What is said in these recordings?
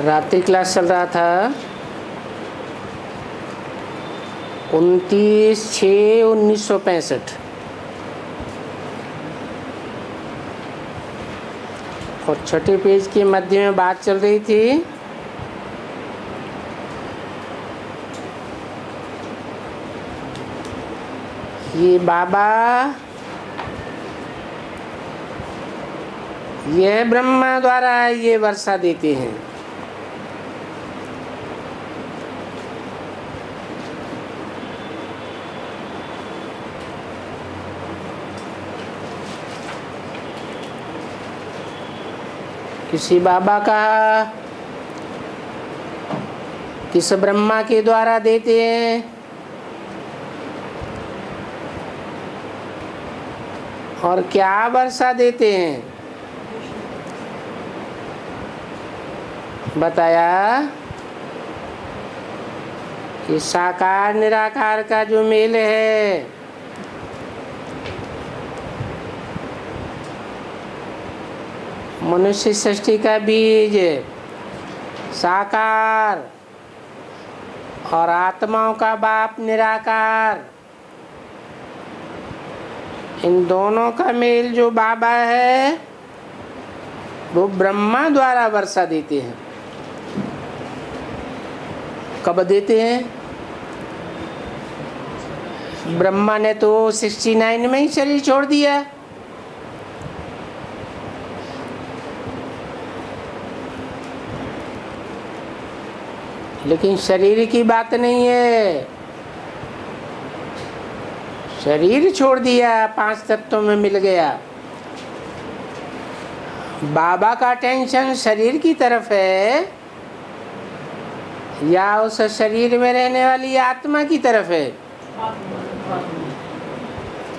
रात्रि क्लास चल रहा था 29/6/1965 और छठे पेज के मध्य में बात चल रही थी ये बाबा यह ब्रह्मा द्वारा ये वर्षा देते हैं। किसी बाबा का किस ब्रह्मा के द्वारा देते हैं और क्या वर्षा देते हैं बताया कि साकार निराकार का जो मेल है मनुष्य सृष्टि का बीज साकार और आत्माओं का बाप निराकार, इन दोनों का मेल जो बाबा है वो ब्रह्मा द्वारा वर्षा देते हैं। कब देते हैं? ब्रह्मा ने तो 69 में ही शरीर छोड़ दिया। लेकिन शरीर की बात नहीं है, शरीर छोड़ दिया 5 तत्वों में मिल गया। बाबा का टेंशन शरीर की तरफ है या उस शरीर में रहने वाली आत्मा की तरफ है?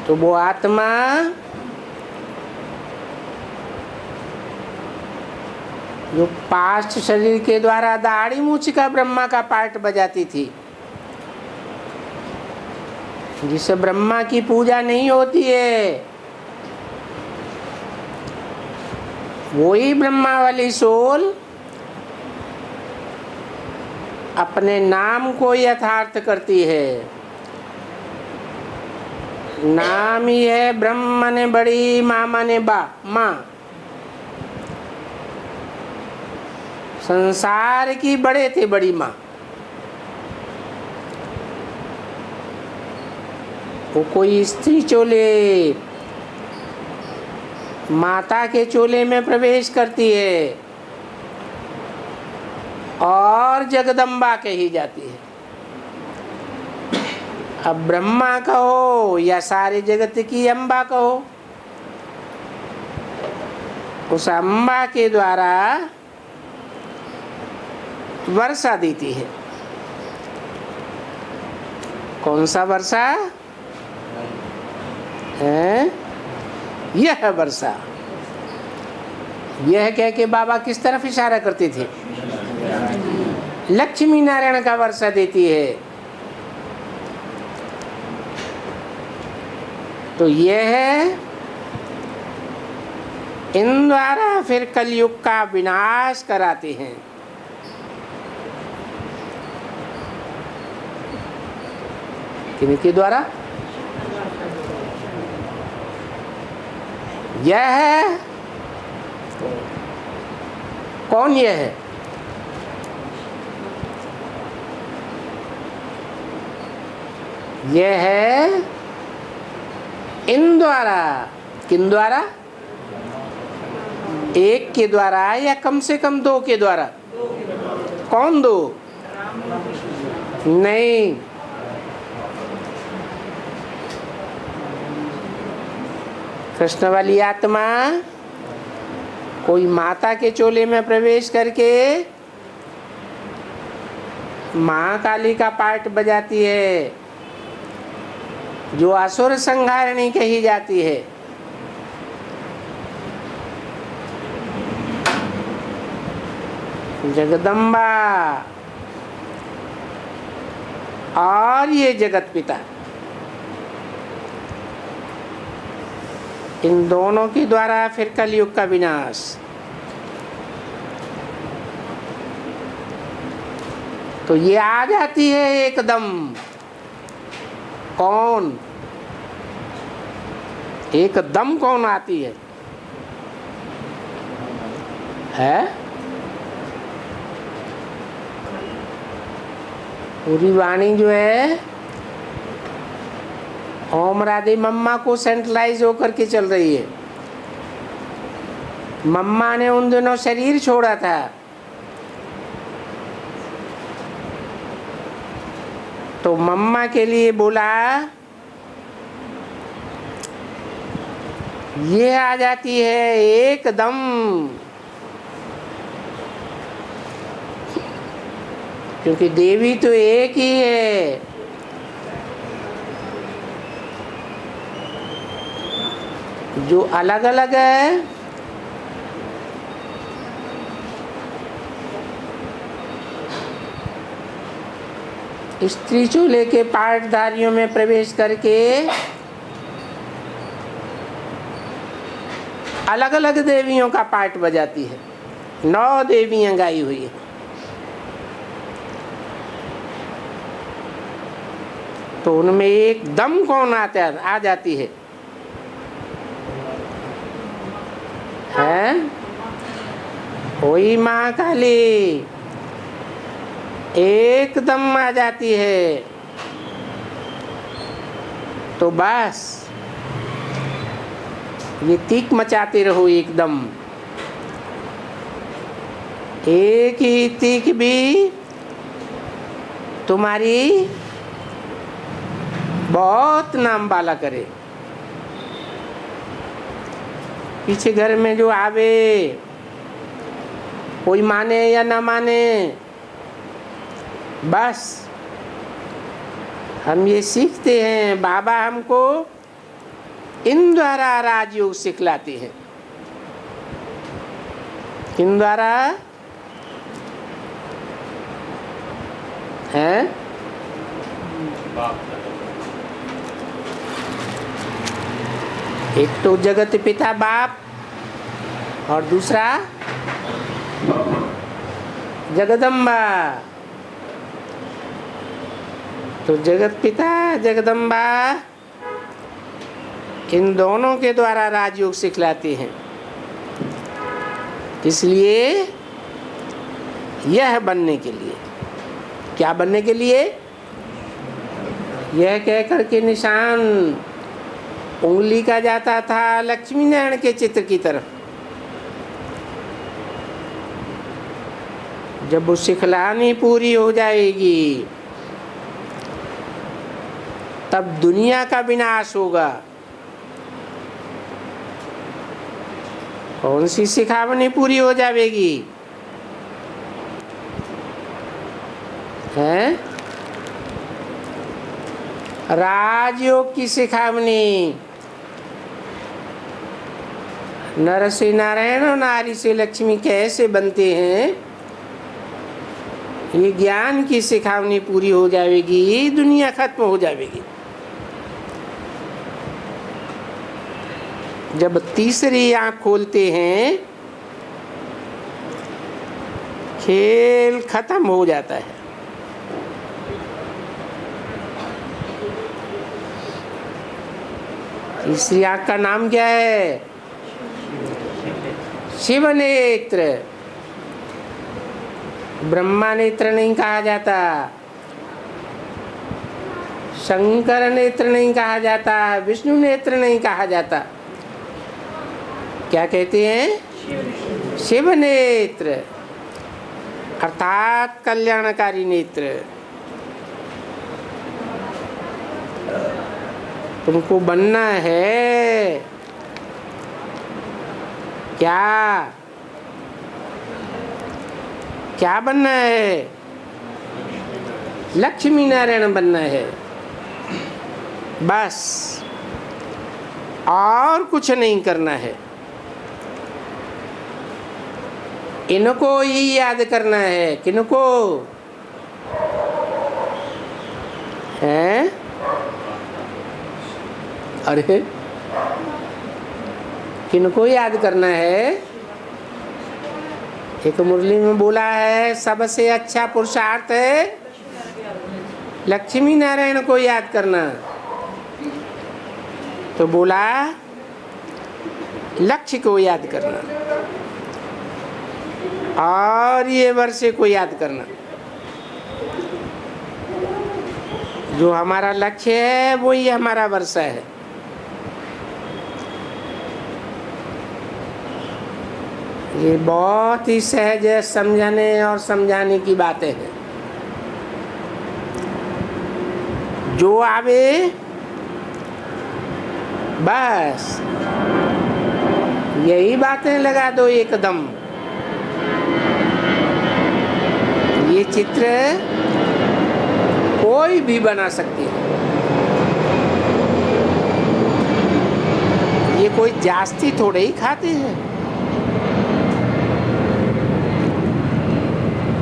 तो वो आत्मा जो पास्ट शरीर के द्वारा दाढ़ी मूछ का ब्रह्मा का पार्ट बजाती थी, जिसे ब्रह्मा की पूजा नहीं होती है, वही ब्रह्मा वाली सोल अपने नाम को यथार्थ करती है। नाम ही है ब्रह्म ने बड़ी, माँ माने बा, माँ। संसार की बड़े थे बड़ी माँ। वो कोई स्त्री चोले माता के चोले में प्रवेश करती है और जगदम्बा कही जाती है। अब ब्रह्मा कहो या सारे जगत की अम्बा कहो, उस अम्बा के द्वारा वर्षा देती है। कौन सा वर्षा है? यह वर्षा। यह कह के बाबा किस तरफ इशारा करते थे? लक्ष्मी नारायण का वर्षा देती है। तो यह इन द्वारा फिर कलयुग का विनाश कराते हैं। किनके द्वारा? यह है कौन? यह है यह है इन द्वारा। किन द्वारा? एक के द्वारा या कम से कम 2 के द्वारा? कौन 2? नहीं, कृष्ण वाली आत्मा कोई माता के चोले में प्रवेश करके माँ काली का पार्ट बजाती है, जो असुर संहारिणी कही जाती है। जगदम्बा और ये जगत पिता, इन दोनों के द्वारा फिर कलयुग का विनाश। तो ये आ जाती है एकदम। कौन? एकदम कौन आती है? पूरी वाणी जो है ओम राधे मम्मा को सेंट्रलाइज होकर के चल रही है। मम्मा ने उन दिनों शरीर छोड़ा था, तो मम्मा के लिए बोला, ये आ जाती है एकदम। क्योंकि देवी तो एक ही है। जो अलग अलग है स्त्री चूल्हे के पाठधारियों में प्रवेश करके अलग अलग देवियों का पाठ बजाती है। 9 देवियां गाई हुई है। तो उनमें एकदम कौन आ जाती है? वही महाकाली एकदम आ जाती है। तो बस ये तीक मचाते रहो एकदम। एक ही तीक भी तुम्हारी बहुत नाम वाला करे। पीछे घर में जो आवे, कोई माने या ना माने, बस हम ये सीखते हैं। बाबा हमको इन द्वारा राजयोग सिखलाते हैं। किन द्वारा है? एक तो जगत पिता बाप और दूसरा जगदम्बा। तो जगत पिता जगदम्बा इन दोनों के द्वारा राजयोग सिखलाते हैं। इसलिए यह बनने के लिए, क्या बनने के लिए? यह कहकर के निशान उंगली का जाता था लक्ष्मी नारायण के चित्र की तरफ। जब वो सिखलानी पूरी हो जाएगी तब दुनिया का विनाश होगा। कौन सी सिखावनी पूरी हो जाएगी? हैं? राजयोग की सिखावनी। नर से नारायण और नारी से लक्ष्मी कैसे बनते हैं, ये ज्ञान की सिखावनी पूरी हो जाएगी, दुनिया खत्म हो जाएगी। जब तीसरी आंख खोलते हैं खेल खत्म हो जाता है। तीसरी आंख का नाम क्या है? शिव नेत्र। ब्रह्मा नेत्र नहीं कहा जाता, शंकर नेत्र नहीं कहा जाता, विष्णु नेत्र नहीं कहा जाता। क्या कहते हैं? शिव नेत्र, अर्थात कल्याणकारी नेत्र। तुमको बनना है क्या? क्या बनना है? लक्ष्मी नारायण बनना है, बस। और कुछ नहीं करना है। इनको ही याद करना है। किनको? हैं? अरे किनको याद करना है? एक मुरली में बोला है, सबसे अच्छा पुरुषार्थ है लक्ष्मी नारायण को याद करना। तो बोला लक्ष्य को याद करना और ये वर्षे को याद करना। जो हमारा लक्ष्य है वही हमारा वर्षा है। ये बहुत ही सहज समझने और समझाने की बातें हैं। जो आवे बस यही बातें लगा दो एकदम। ये चित्र कोई भी बना सकती है। ये कोई जास्ती थोड़े ही खाते हैं।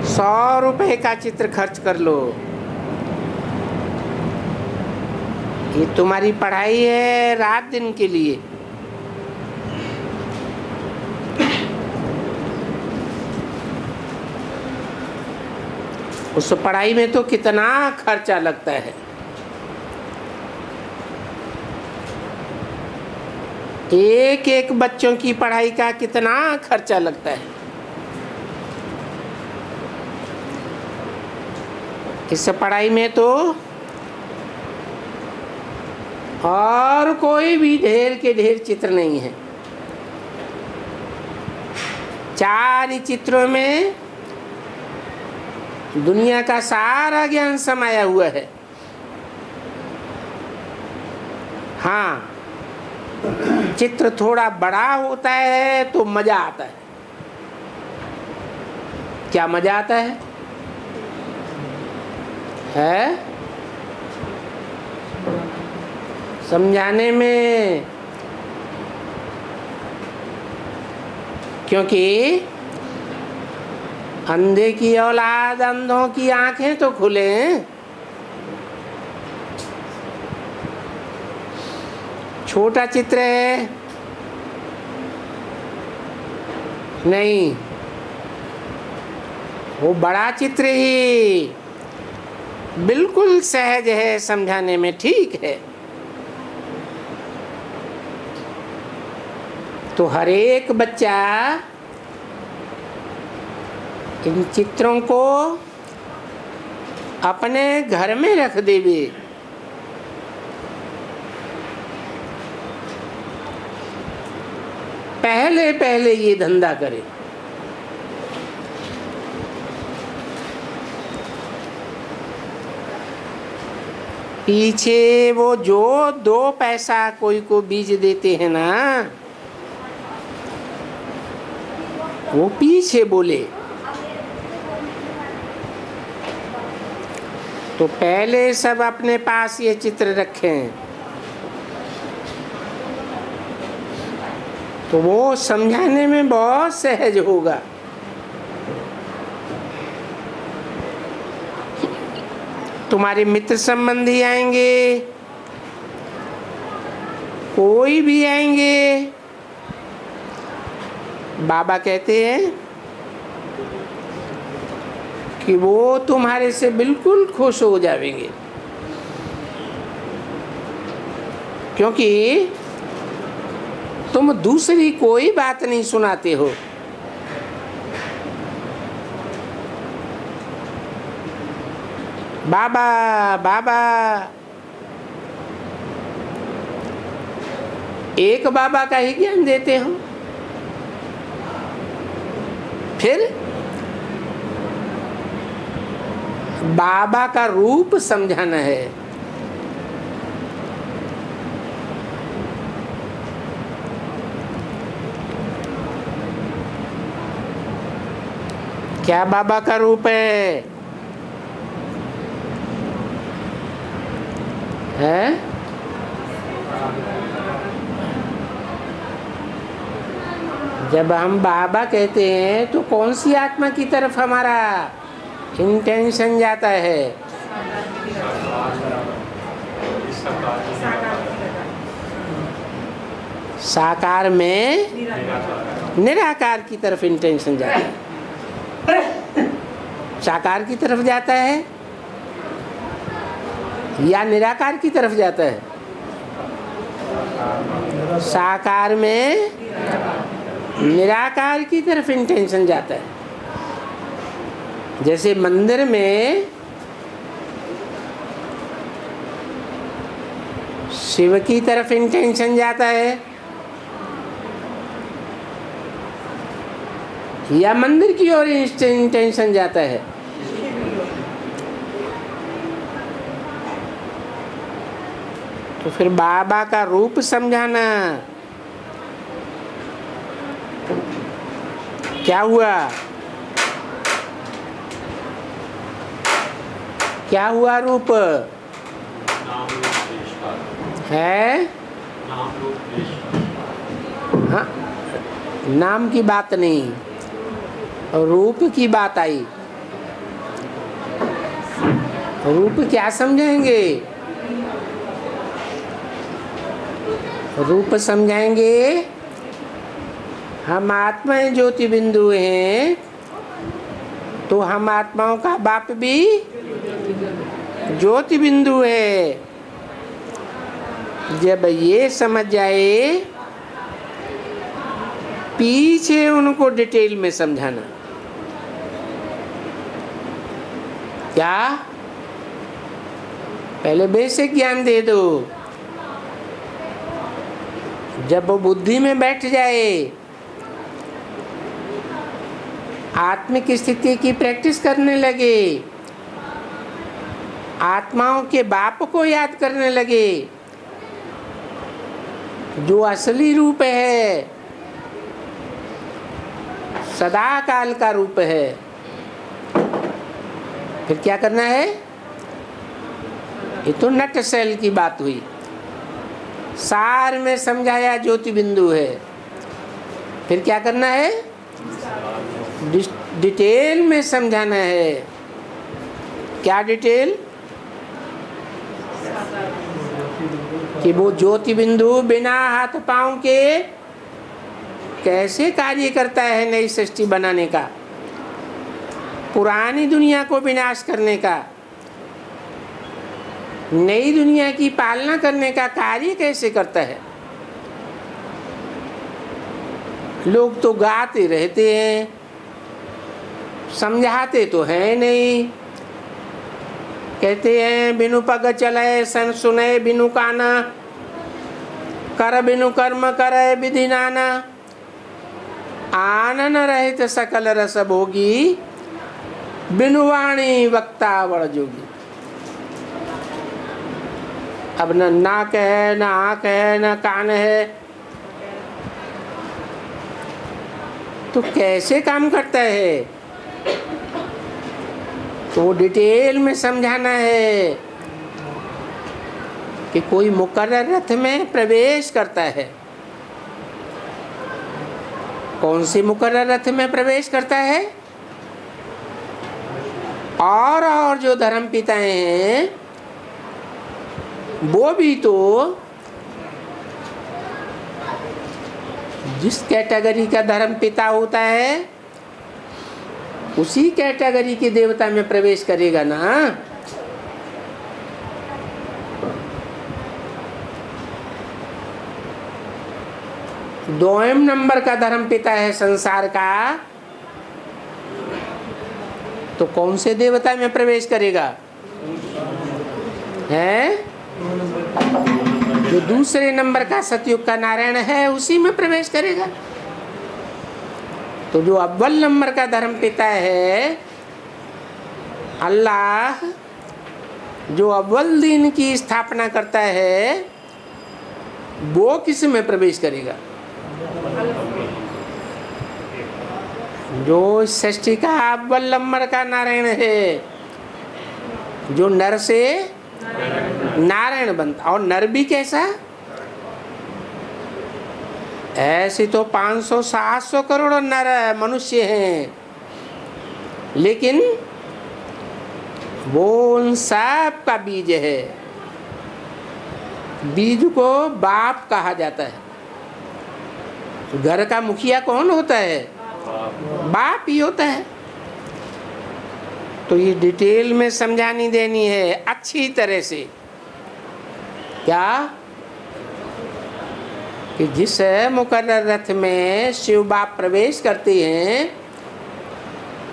100 रुपए का चित्र खर्च कर लो। ये तुम्हारी पढ़ाई है रात दिन के लिए। उस पढ़ाई में तो कितना खर्चा लगता है। एक एक बच्चों की पढ़ाई का कितना खर्चा लगता है। इस पढ़ाई में तो और कोई भी ढेर के ढेर चित्र नहीं है। 4 ही चित्रों में दुनिया का सारा ज्ञान समाया हुआ है। हाँ, चित्र थोड़ा बड़ा होता है तो मजा आता है। क्या मजा आता है? समझाने में। क्योंकि अंधे की औलाद, अंधों की आंखें तो खुले हैं। छोटा चित्र है नहीं, वो बड़ा चित्र ही बिल्कुल सहज है समझाने में। ठीक है, तो हर एक बच्चा इन चित्रों को अपने घर में रख देवे। पहले पहले ये धंधा करे। पीछे वो जो 2 पैसा कोई को बीज देते हैं ना, वो पीछे बोले। तो पहले सब अपने पास ये चित्र रखें, तो वो समझाने में बहुत सहज होगा। तुम्हारे मित्र संबंधी आएंगे, कोई भी आएंगे, बाबा कहते हैं कि वो तुम्हारे से बिल्कुल खुश हो जाएंगे। क्योंकि तुम दूसरी कोई बात नहीं सुनाते हो। बाबा बाबा, एक बाबा का ही ज्ञान देते हो। फिर बाबा का रूप समझाना है। क्या बाबा का रूप है? जब हम बाबा कहते हैं तो कौन सी आत्मा की तरफ हमारा इंटेंशन जाता है? साकार में निराकार की तरफ इंटेंशन जाता है। साकार की तरफ जाता है या निराकार की तरफ जाता है? साकार में निराकार की तरफ इंटेंशन जाता है। जैसे मंदिर में शिव की तरफ इंटेंशन जाता है या मंदिर की ओर इंटेंशन जाता है? तो फिर बाबा का रूप समझाना। क्या हुआ? क्या हुआ? रूप है। हाँ, नाम की बात नहीं, रूप की बात आई। रूप क्या समझाएंगे? रूप समझाएंगे हम आत्माएं ज्योति बिंदु हैं, तो हम आत्माओं का बाप भी ज्योति बिंदु है। जब ये समझ जाए, पीछे उनको डिटेल में समझाना। क्या? पहले बेसिक ज्ञान दे दो। जब वो बुद्धि में बैठ जाए, आत्मिक स्थिति की प्रैक्टिस करने लगे, आत्माओं के बाप को याद करने लगे, जो असली रूप है, सदा काल का रूप है, फिर क्या करना है? ये तो नट सेल की बात हुई। सार में समझाया ज्योति बिंदु है। फिर क्या करना है? डिटेल में समझाना है। क्या डिटेल? कि वो ज्योति बिंदु बिना हाथ पांव के कैसे कार्य करता है नई सृष्टि बनाने का, पुरानी दुनिया को विनाश करने का, नई दुनिया की पालना करने का कार्य कैसे करता है। लोग तो गाते रहते हैं, समझाते तो हैं नहीं। कहते हैं बिनु पग चले सन सुने बिनु काना, कर बिनु कर्म करे विधि नाना, आनन रहित सकल रस भोगी, बिनु वाणी वक्ता बड़ जोगी। अब न नाक है, न आँख है, न कान है, तो कैसे काम करता है? तो डिटेल में समझाना है कि कोई मुकर्रर रथ में प्रवेश करता है। कौन सी मुकर्रर रथ में प्रवेश करता है? और जो धर्म पिताएं हैं वो भी तो जिस कैटेगरी का धर्म पिता होता है उसी कैटेगरी के देवता में प्रवेश करेगा ना। दोयम नंबर का धर्म पिता है संसार का, तो कौन से देवता में प्रवेश करेगा? है जो दूसरे नंबर का सतयुग का नारायण है उसी में प्रवेश करेगा। तो जो अव्वल नंबर का धर्म पिता है अल्लाह, जो अव्वल दिन की स्थापना करता है, वो किस में प्रवेश करेगा? जो सृष्टि का अव्वल नंबर का नारायण है, जो नर से नारायण बनता। और नर भी कैसा? ऐसे तो 500-700 करोड़ नर मनुष्य हैं, लेकिन वो उन सब का बीज है। बीज को बाप कहा जाता है। घर का मुखिया कौन होता है? बाप ही होता है। तो ये डिटेल में समझानी देनी है अच्छी तरह से। क्या कि जिस मुकर्रर रथ में शिव बाप प्रवेश करते हैं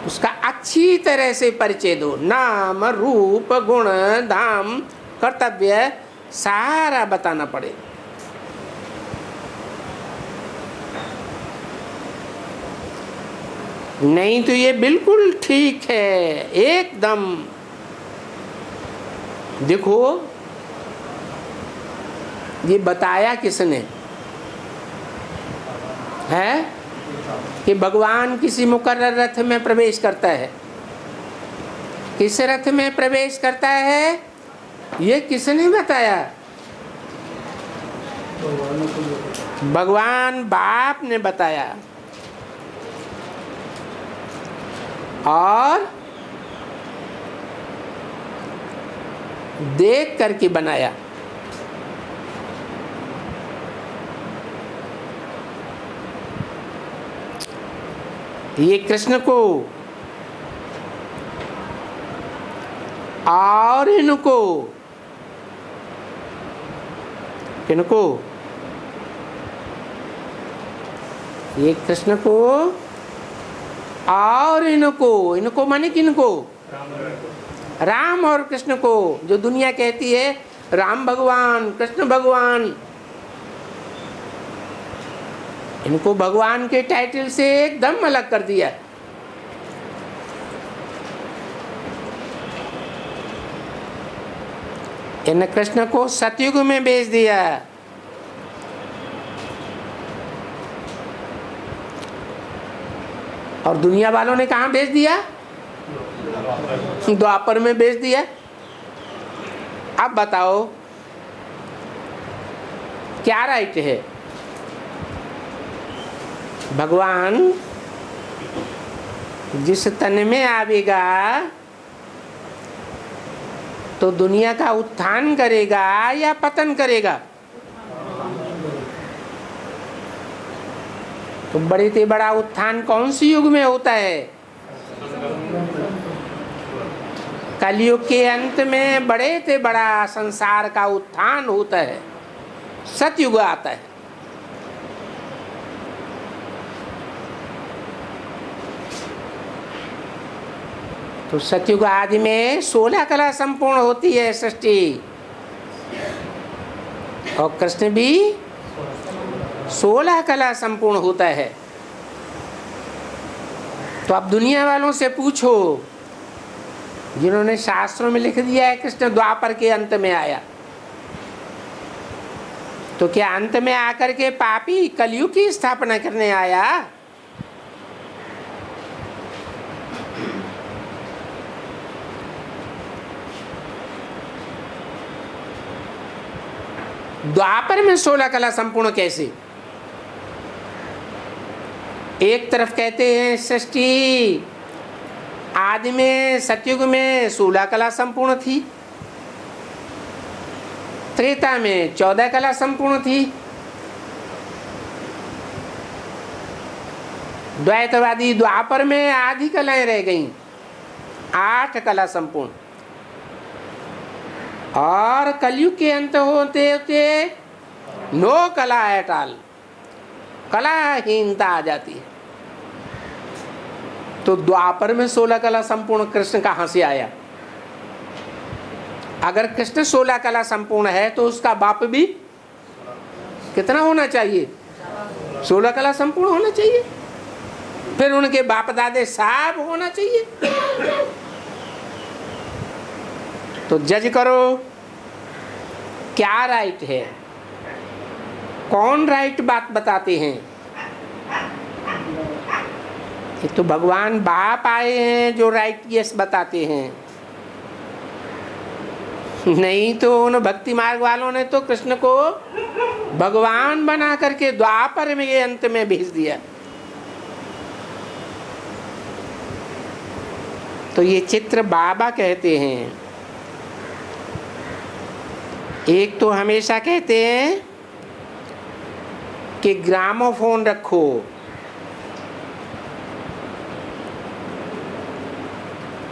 उसका अच्छी तरह से परिचय दो। नाम, रूप, गुण, धाम, कर्तव्य सारा बताना पड़े। नहीं तो ये बिल्कुल ठीक है एकदम। देखो ये बताया किसने है कि भगवान किसी मुकर्रर रथ में प्रवेश करता है। किस रथ में प्रवेश करता है ये किसने बताया? भगवान बाप ने बताया और देख करके बनाया। ये कृष्ण को और इनको किनको, ये कृष्ण को और इनको माने किनको? राम और कृष्ण को। जो दुनिया कहती है राम भगवान, कृष्ण भगवान, इनको भगवान के टाइटल से एकदम अलग कर दिया। इन कृष्ण को सतयुग में भेज दिया। और दुनिया वालों ने कहाँ भेज दिया? द्वापर में भेज दिया। अब बताओ क्या राइट है? भगवान जिस तन में आवेगा तो दुनिया का उत्थान करेगा या पतन करेगा? तो बड़े से बड़ा उत्थान कौन सी युग में होता है? कलयुग के अंत में बड़े से बड़ा संसार का उत्थान होता है, सतयुग आता है। तो सतयुग आदि में 16 कला संपूर्ण होती है सृष्टि, और कृष्ण भी 16 कला संपूर्ण होता है। तो अब दुनिया वालों से पूछो जिन्होंने शास्त्रों में लिख दिया है कृष्ण द्वापर के अंत में आया, तो क्या अंत में आकर के पापी कलयुग की स्थापना करने आया? द्वापर में 16 कला संपूर्ण कैसे? एक तरफ कहते हैं सृष्टि आदि में सतयुग में 16 कला संपूर्ण थी, त्रेता में 14 कला संपूर्ण थी, द्वैतवादी द्वापर में आधी कलाएं रह गईं, 8 कला संपूर्ण, और कलयुग के अंत होते होते 9 कला एटाल, कलाहीनता आ जाती है। तो द्वापर में 16 कला संपूर्ण कृष्ण कहाँ से आया? अगर कृष्ण 16 कला संपूर्ण है तो उसका बाप भी कितना होना चाहिए? 16 कला संपूर्ण होना चाहिए। फिर उनके बाप दादे सब होना चाहिए। तो जज करो क्या राइट है, कौन राइट बात बताते हैं? ये तो भगवान बाप आए हैं जो राइट यस बताते हैं, नहीं तो उन भक्ति मार्ग वालों ने तो कृष्ण को भगवान बना करके द्वापर में ये अंत में भेज दिया। तो ये चित्र बाबा कहते हैं। एक तो हमेशा कहते हैं कि ग्रामोफोन रखो,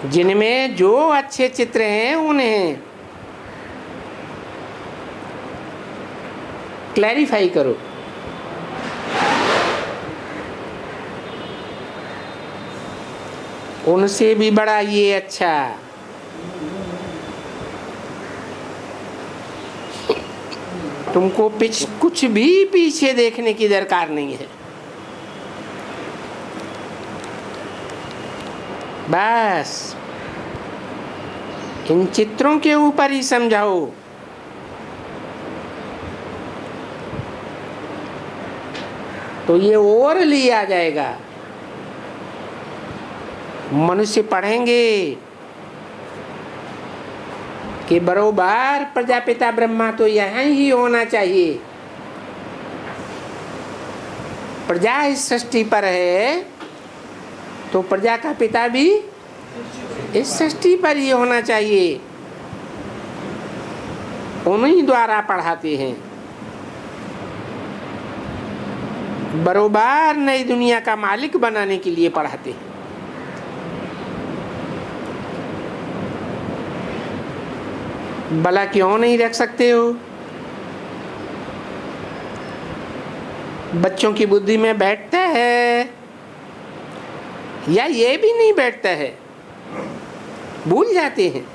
जिनमें जो अच्छे चित्र हैं उन्हें क्लैरिफाई करो। उनसे भी बड़ा ये अच्छा। तुमको कुछ भी पीछे देखने की दरकार नहीं है, बस इन चित्रों के ऊपर ही समझाओ। तो ये और लिया जाएगा। मनुष्य पढ़ेंगे कि बरोबर प्रजापिता ब्रह्मा तो यहाँ ही होना चाहिए। प्रजा इस सृष्टि पर है तो प्रजा का पिता भी इस सृष्टि पर ही होना चाहिए। उन्हीं द्वारा पढ़ाते हैं। बरोबर नई दुनिया का मालिक बनाने के लिए पढ़ाते हैं। भला क्यों नहीं रख सकते हो? बच्चों की बुद्धि में बैठता है या ये भी नहीं बैठता है, भूल जाते हैं।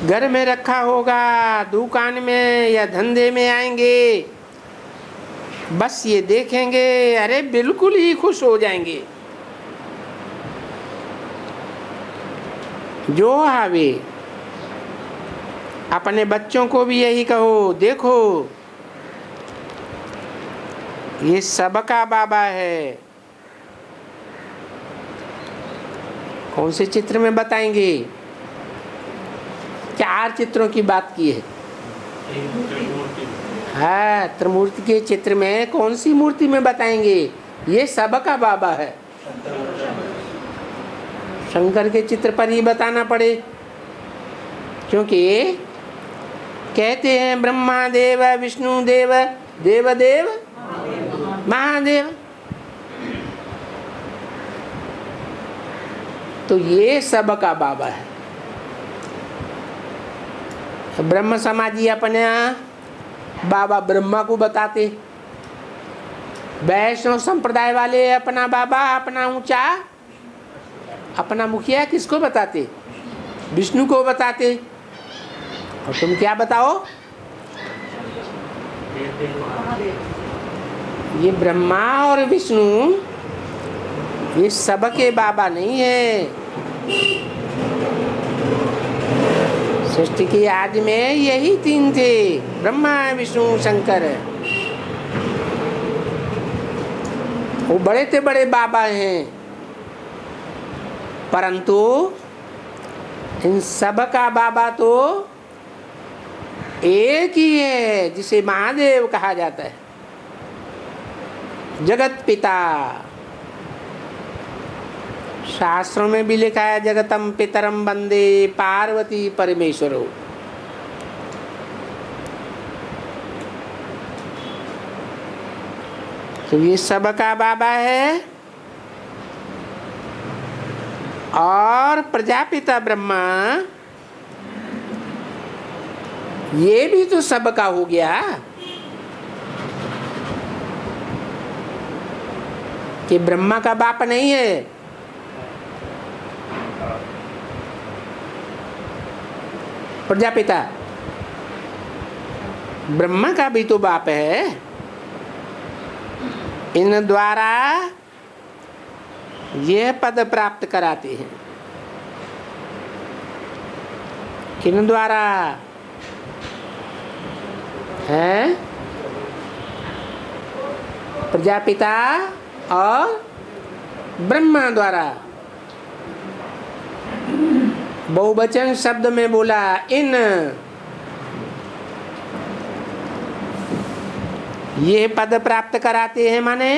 घर में रखा होगा, दुकान में या धंधे में आएंगे, बस ये देखेंगे, अरे बिल्कुल ही खुश हो जाएंगे। जो आवे अपने बच्चों को भी यही कहो, देखो ये सबका बाबा है। कौन से चित्र में बताएंगे? 4 चित्रों की बात की है। हाँ, त्रिमूर्ति के चित्र में कौन सी मूर्ति में बताएंगे? ये सबका बाबा है। शंकर के चित्र पर ही बताना पड़े, क्योंकि कहते हैं ब्रह्मा देव विष्णु देव देवदेव महादेव। तो ये सबका बाबा है। ब्रह्म समाजी अपने बाबा ब्रह्मा को बताते, वैष्णव संप्रदाय वाले अपना बाबा, अपना ऊंचा, अपना मुखिया किसको बताते? विष्णु को बताते। और तुम क्या बताओ? ये ब्रह्मा और विष्णु ये सबके बाबा नहीं है। सृष्टि के आदि में यही 3 थे, ब्रह्मा विष्णु शंकर। वो बड़े से बड़े बाबा हैं, परंतु इन सब का बाबा तो एक ही है, जिसे महादेव कहा जाता है, जगत पिता। शास्त्रों में भी लिखा है जगतम पितरम वंदे पार्वती परमेश्वरो। तो ये सबका बाबा है। और प्रजापिता ब्रह्मा ये भी तो सबका हो गया कि ब्रह्मा का बाप नहीं है। प्रजापिता ब्रह्मा का भी तो बाप है। इन द्वारा यह पद प्राप्त कराते हैं। किन द्वारा है? प्रजापिता और ब्रह्मा द्वारा। बहुवचन शब्द में बोला इन। ये पद प्राप्त कराते हैं, माने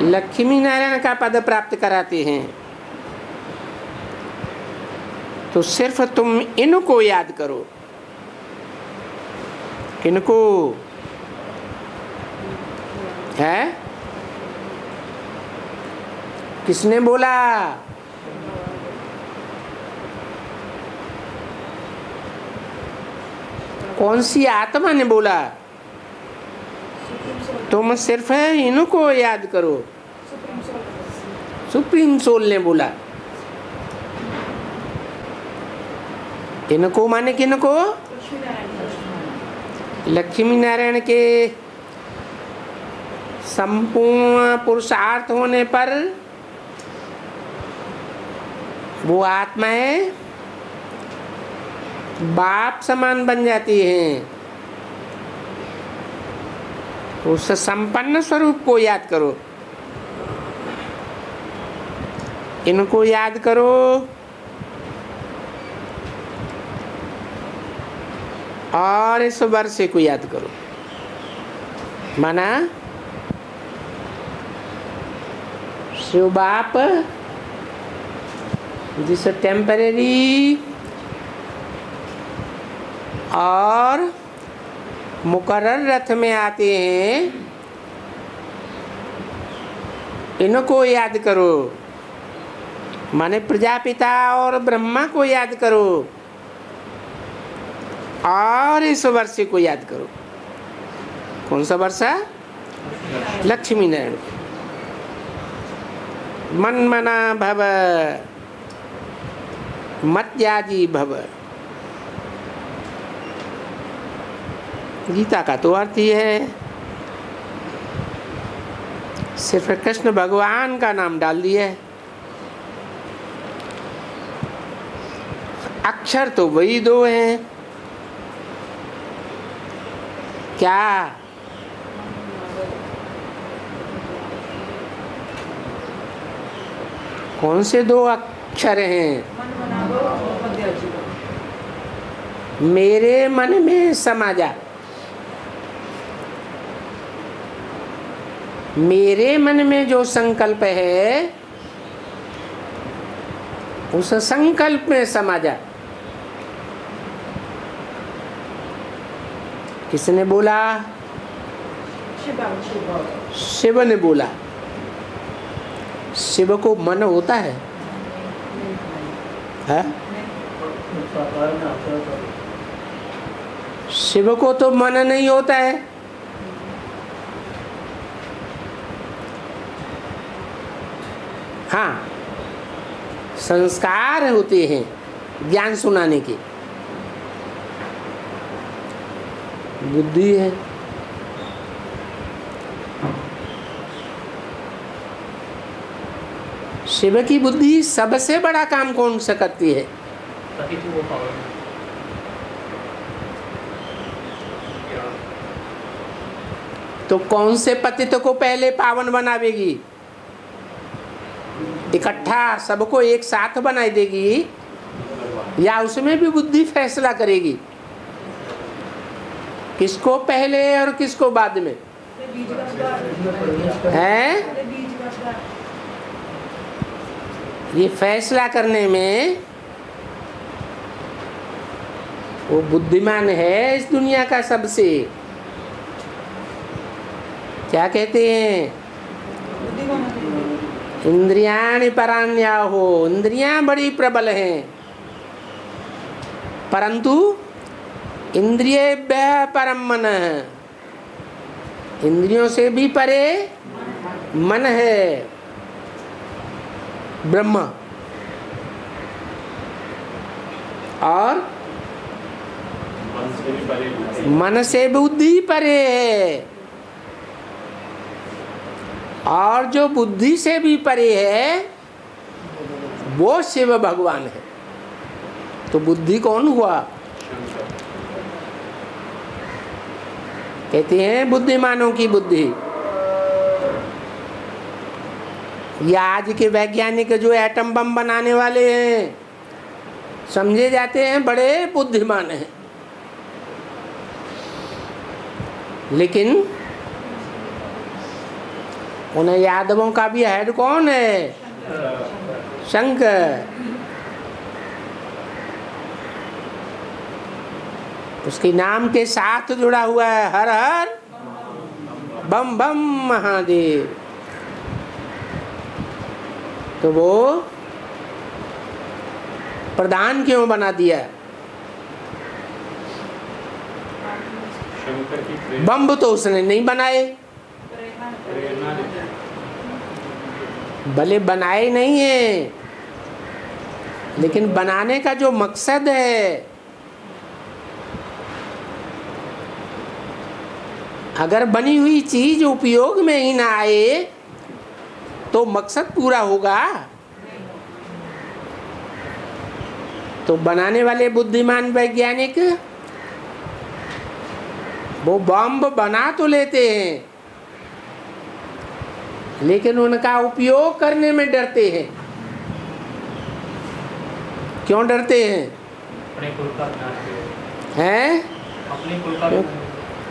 लक्ष्मी नारायण का पद प्राप्त कराते हैं। तो सिर्फ तुम इनको याद करो। किनको है? किसने बोला? कौन सी आत्मा ने बोला? तुम सिर्फ इनको याद करो। सुप्रीम सोल ने बोला। इनको माने किनको? लक्ष्मी नारायण के संपूर्ण पुरुषार्थ होने पर वो आत्माएं बाप समान बन जाती हैं। उस संपन्न स्वरूप को याद करो, इनको याद करो। और इस वर्षे को याद करो। माना शिव बाप जिस टेम्परेरी और मुकर्रर रथ में आते हैं, इनको याद करो। माने प्रजापिता और ब्रह्मा को याद करो और इस वर्षे को याद करो। कौन सा वर्षा? लक्ष्मी नारायण। मन मना भव मत्याजी भव। गीता का तो अर्थ ही है, सिर्फ कृष्ण भगवान का नाम डाल दिया है। अक्षर तो वही दो हैं। क्या? कौन से दो अक्षर हैं? मेरे मन में समा जा। मेरे मन में जो संकल्प है उस संकल्प में समा जा। किसने बोला? शिव ने बोला। शिव को मन होता है? शिव को तो मन नहीं होता है। हाँ, संस्कार होते हैं ज्ञान सुनाने के। बुद्धि है। शिव की बुद्धि सबसे बड़ा काम कौन सा करती है? तो कौन से पतित को पहले पावन बनावेगी? इकट्ठा सबको एक साथ बनाई देगी या उसमें भी बुद्धि फैसला करेगी किसको पहले और किसको बाद में? हैं? ये फैसला करने में वो बुद्धिमान है इस दुनिया का सबसे। क्या कहते हैं? इंद्रियाणि पराण्याहो। इंद्रियां बड़ी प्रबल हैं, परंतु इंद्रियेभ्यः परम मन। इंद्रियों से भी परे मन है, ब्रह्म। और मन से बुद्धि परे है, और जो बुद्धि से भी परे है वो शिव भगवान है। तो बुद्धि कौन हुआ? कहते हैं बुद्धिमानों की बुद्धि। ये आज के वैज्ञानिक जो एटम बम बनाने वाले हैं समझे जाते हैं बड़े बुद्धिमान हैं, लेकिन उन्हें यादवों का भी हेड कौन है? शंकर। उसके नाम के साथ जुड़ा हुआ है हर हर बम बम महादेव। तो वो प्रधान क्यों बना दिया? बम्ब तो उसने नहीं बनाए, भले बनाए नहीं है, लेकिन बनाने का जो मकसद है, अगर बनी हुई चीज उपयोग में ही ना आए तो मकसद पूरा होगा। तो बनाने वाले बुद्धिमान वैज्ञानिक वो बम बना तो लेते हैं, लेकिन उनका उपयोग करने में डरते हैं। क्यों डरते हैं? हैं?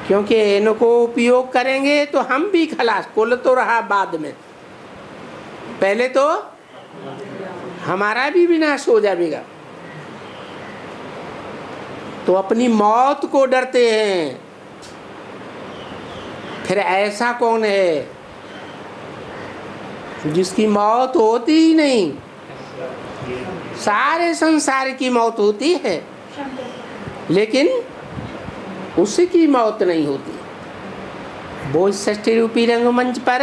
क्योंकि इनको उपयोग करेंगे तो हम भी खलास, कुल तो रहा बाद में, पहले तो हमारा भी विनाश हो जाएगा। तो अपनी मौत को डरते हैं। फिर ऐसा कौन है जिसकी मौत होती ही नहीं? सारे संसार की मौत होती है, लेकिन उसकी मौत नहीं होती। वो षष्ठी रूपी रंगमंच पर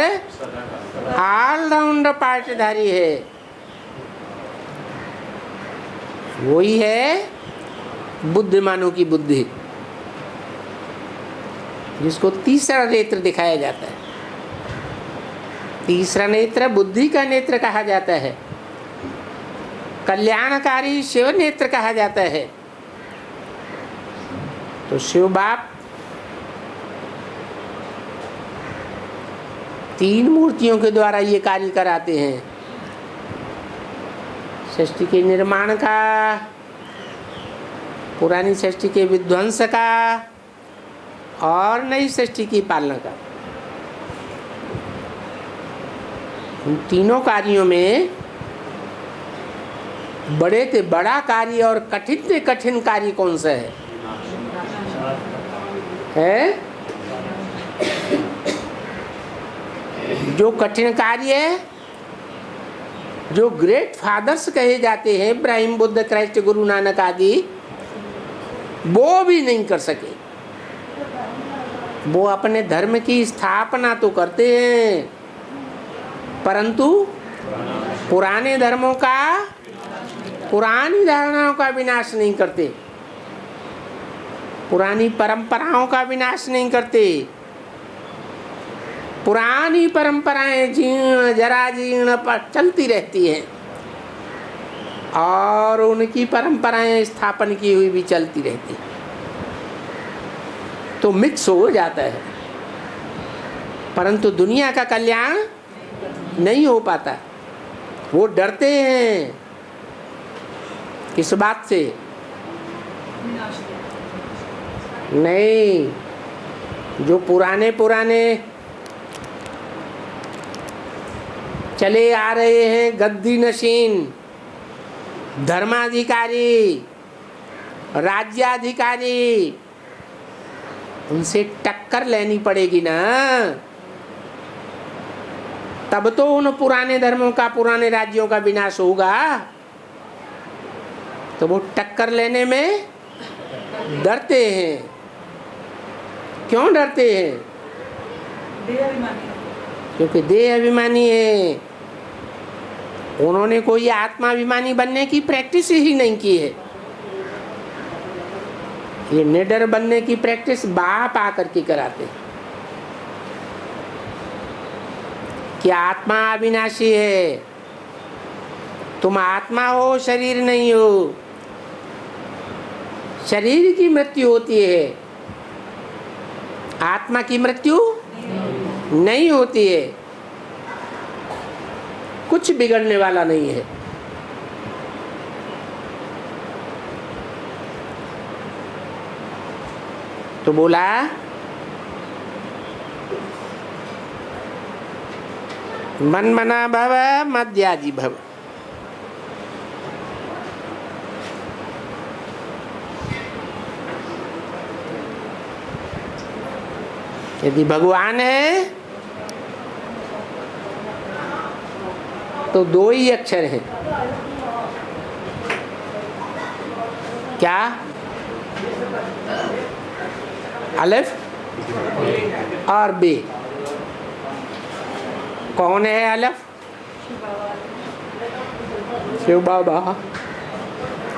ऑलराउंडर पार्टधारी है। वही है बुद्धिमानों की बुद्धि, जिसको तीसरा नेत्र दिखाया जाता है। तीसरा नेत्र बुद्धि का नेत्र कहा जाता है, कल्याणकारी शिव नेत्र कहा जाता है। तो शिव बाप तीन मूर्तियों के द्वारा ये कार्य कराते हैं, सृष्टि के निर्माण का, पुरानी सृष्टि के विध्वंस का और नई सृष्टि की पालना का। उन तीनों कार्यों में बड़े से बड़ा कार्य और कठिन से कठिन कार्य कौन सा है? जो कठिन कार्य है, जो ग्रेट फादर्स कहे जाते हैं, इब्राहिम, बुद्ध, क्राइस्ट, गुरु नानक आदि, वो भी नहीं कर सके। वो अपने धर्म की स्थापना तो करते हैं, परंतु पुराने धर्मों का, पुरानी धारणाओं का विनाश नहीं करते, पुरानी परंपराओं का विनाश नहीं करते। पुरानी परंपराएं जीर्ण जरा जीर्ण पर चलती रहती हैं और उनकी परंपराएं स्थापन की हुई भी चलती रहती हैं, तो मिक्स हो जाता है, परंतु दुनिया का कल्याण नहीं हो पाता। वो डरते हैं किस बात से? नहीं, जो पुराने पुराने चले आ रहे हैं गद्दी नशीन धर्माधिकारी, राज्याधिकारी, उनसे टक्कर लेनी पड़ेगी ना, तब तो उन पुराने धर्मों का, पुराने राज्यों का विनाश होगा। तो वो टक्कर लेने में डरते हैं। क्यों डरते हैं? क्योंकि देह अभिमानी है। उन्होंने कोई आत्माभिमानी बनने की प्रैक्टिस ही नहीं की है। ये निडर बनने की प्रैक्टिस बाप आकर के कराते हैं कि आत्मा अविनाशी है, तुम आत्मा हो, शरीर नहीं हो। शरीर की मृत्यु होती है, आत्मा की मृत्यु नहीं होती है। कुछ बिगड़ने वाला नहीं है। तो बोला मन मना भव मध्याजी भव। यदि भगवान है तो दो ही अक्षर हैं। क्या? अलिफ और बे। कौन है अलिफ? शिव बाबा।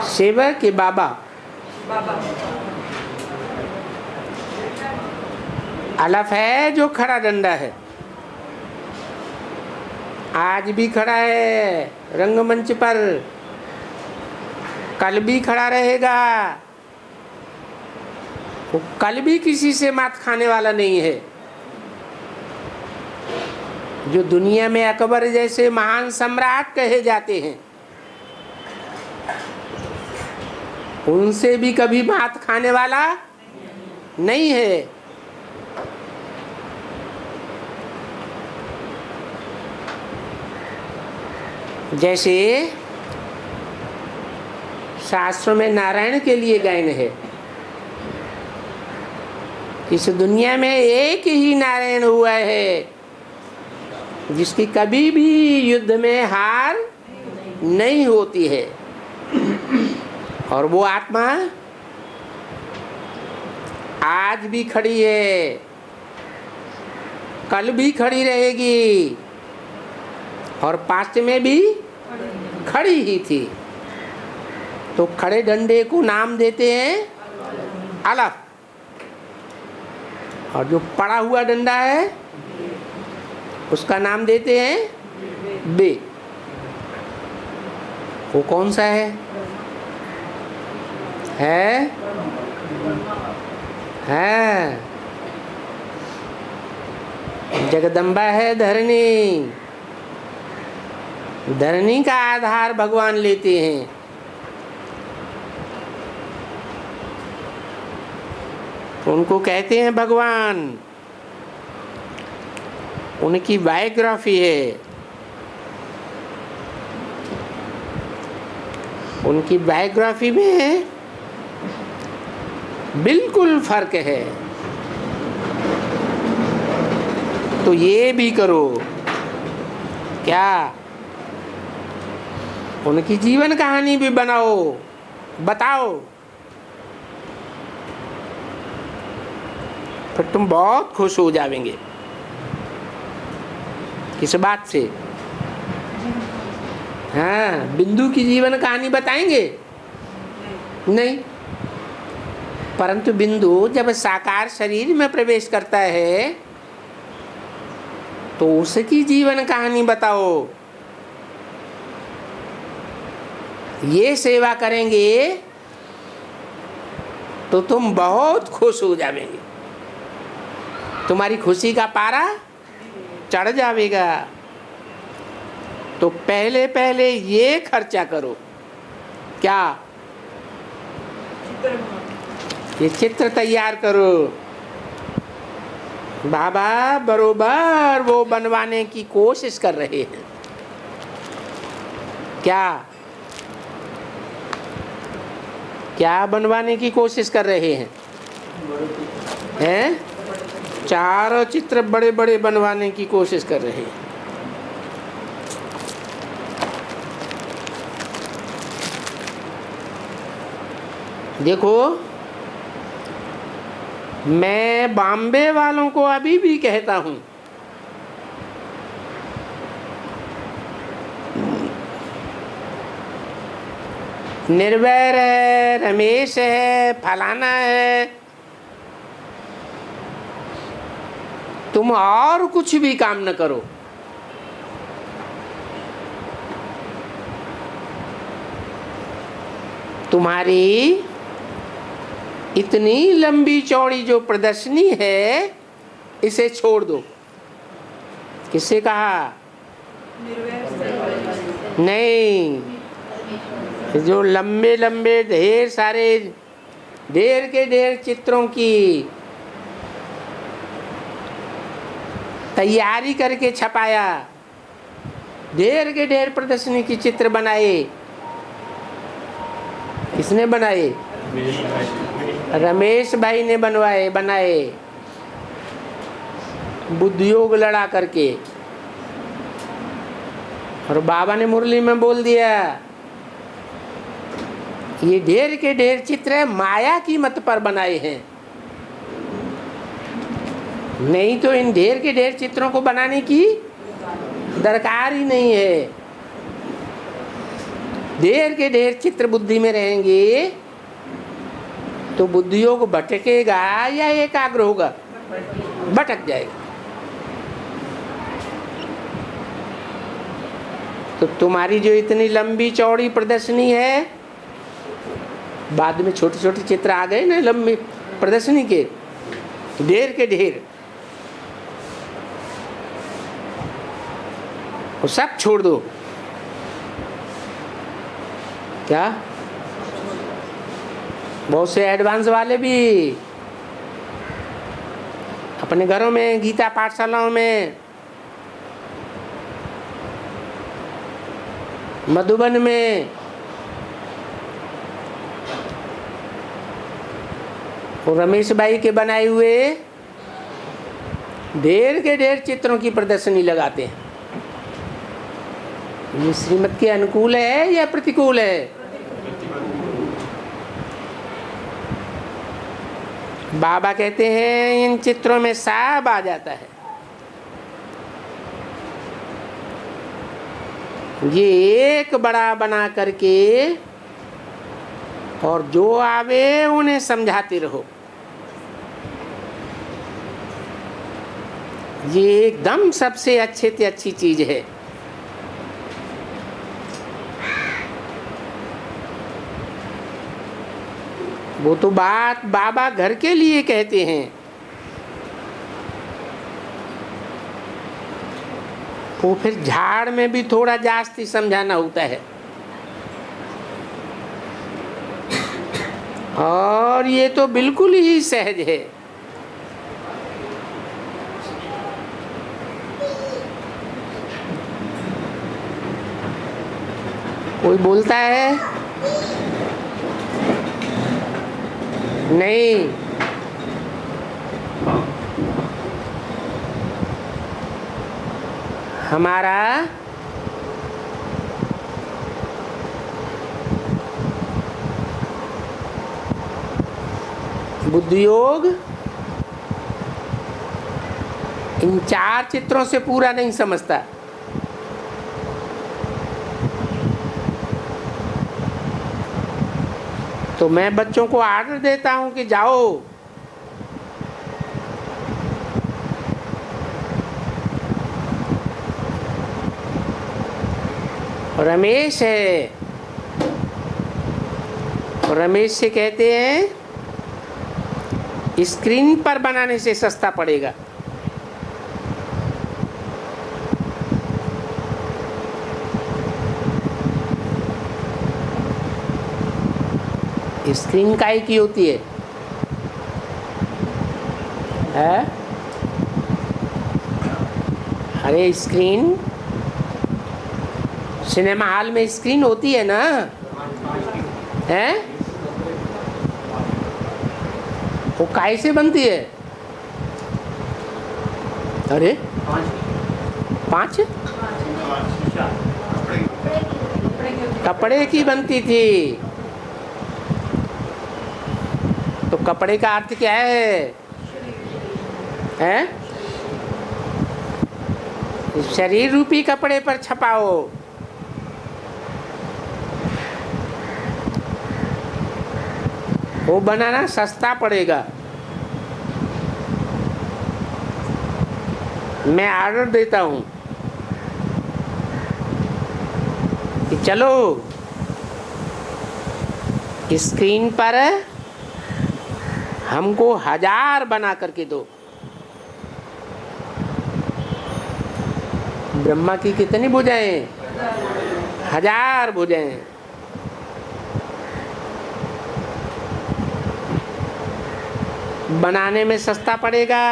शिव के बाबा? अलिफ है जो खड़ा डंडा है, आज भी खड़ा है रंगमंच पर, कल भी खड़ा रहेगा। वो कल भी किसी से मात खाने वाला नहीं है। जो दुनिया में अकबर जैसे महान सम्राट कहे जाते हैं, उनसे भी कभी मात खाने वाला नहीं है। जैसे शास्त्रों में नारायण के लिए गायन है, इस दुनिया में एक ही नारायण हुआ है जिसकी कभी भी युद्ध में हार नहीं होती है, और वो आत्मा आज भी खड़ी है, कल भी खड़ी रहेगी, और पास्ट में भी खड़ी ही थी। तो खड़े डंडे को नाम देते हैं अलिफ, और जो पड़ा हुआ डंडा है उसका नाम देते हैं बे। वो कौन सा है? जगदम्बा है धरणी। धरणी का आधार भगवान लेते हैं। उनको कहते हैं भगवान। उनकी बायोग्राफी है, उनकी बायोग्राफी में बिल्कुल फर्क है। तो ये भी करो क्या, उनकी जीवन कहानी भी बनाओ, बताओ, फिर तुम बहुत खुश हो जाओगे। किस बात से? हाँ, बिंदु की जीवन कहानी बताएंगे नहीं, परंतु बिंदु जब साकार शरीर में प्रवेश करता है तो उसकी जीवन कहानी बताओ। ये सेवा करेंगे तो तुम बहुत खुश हो जाओगे, तुम्हारी खुशी का पारा चढ़ जाएगा। तो पहले पहले ये खर्चा करो क्या, ये चित्र तैयार करो। बाबा बरोबर वो बनवाने की कोशिश कर रहे हैं क्या, क्या बनवाने की कोशिश कर रहे हैं? हैं? चारों चित्र बड़े बड़े बनवाने की कोशिश कर रहे हैं। देखो, मैं बॉम्बे वालों को अभी भी कहता हूं, निर्वैर है, रमेश है, फलाना है, तुम और कुछ भी काम न करो, तुम्हारी इतनी लंबी चौड़ी जो प्रदर्शनी है इसे छोड़ दो। किससे कहा? नहीं, जो लंबे लंबे ढेर सारे ढेर के ढेर चित्रों की तैयारी करके छपाया, ढेर के ढेर प्रदर्शनी की चित्र बनाए, किसने बनाए? रमेश भाई ने बनाए, बुद्धियोग लड़ा करके। और बाबा ने मुरली में बोल दिया, ये ढेर के ढेर चित्र माया की मत पर बनाए हैं, नहीं तो इन ढेर के ढेर चित्रों को बनाने की दरकार ही नहीं है। ढेर के ढेर चित्र बुद्धि में रहेंगे तो बुद्धि योग भटकेगा या एकाग्र होगा? भटक जाएगा। तो तुम्हारी जो इतनी लंबी चौड़ी प्रदर्शनी है, बाद में छोटे छोटे चित्र आ गए ना लंबी प्रदर्शनी के, ढेर के ढेर, वो सब छोड़ दो। क्या? बहुत से एडवांस वाले भी अपने घरों में, गीता पाठशालाओं में, मधुबन में, और रमेश भाई के बनाए हुए ढेर के ढेर चित्रों की प्रदर्शनी लगाते हैं। ये श्रीमत के अनुकूल है या प्रतिकूल है? बाबा कहते हैं इन चित्रों में सब आ जाता है। ये एक बड़ा बना करके और जो आवे उन्हें समझाते रहो। ये एकदम सबसे अच्छे से अच्छी चीज है। वो तो बात बाबा घर के लिए कहते हैं। वो फिर झाड़ में भी थोड़ा जास्ती समझाना होता है। और ये तो बिल्कुल ही सहज है। कोई बोलता है नहीं, हमारा बुद्धि योग इन 4 चित्रों से पूरा नहीं समझता। तो मैं बच्चों को आर्डर देता हूं कि जाओ रमेश है, रमेश से कहते हैं स्क्रीन पर बनाने से सस्ता पड़ेगा। स्क्रीन काहे की होती है? अरे स्क्रीन, सिनेमा हॉल में स्क्रीन होती है ना, है? वो काहे से बनती है? अरे 5 कपड़े की बनती थी। तो कपड़े का अर्थ क्या है? हैं? शरीर रूपी कपड़े पर छपाओ। वो बनाना सस्ता पड़ेगा। मैं ऑर्डर देता हूं कि चलो स्क्रीन पर हमको 1000 बना करके दो। ब्रह्मा की कितनी भुजाएं? 1000 भुजाएं। बनाने में सस्ता पड़ेगा।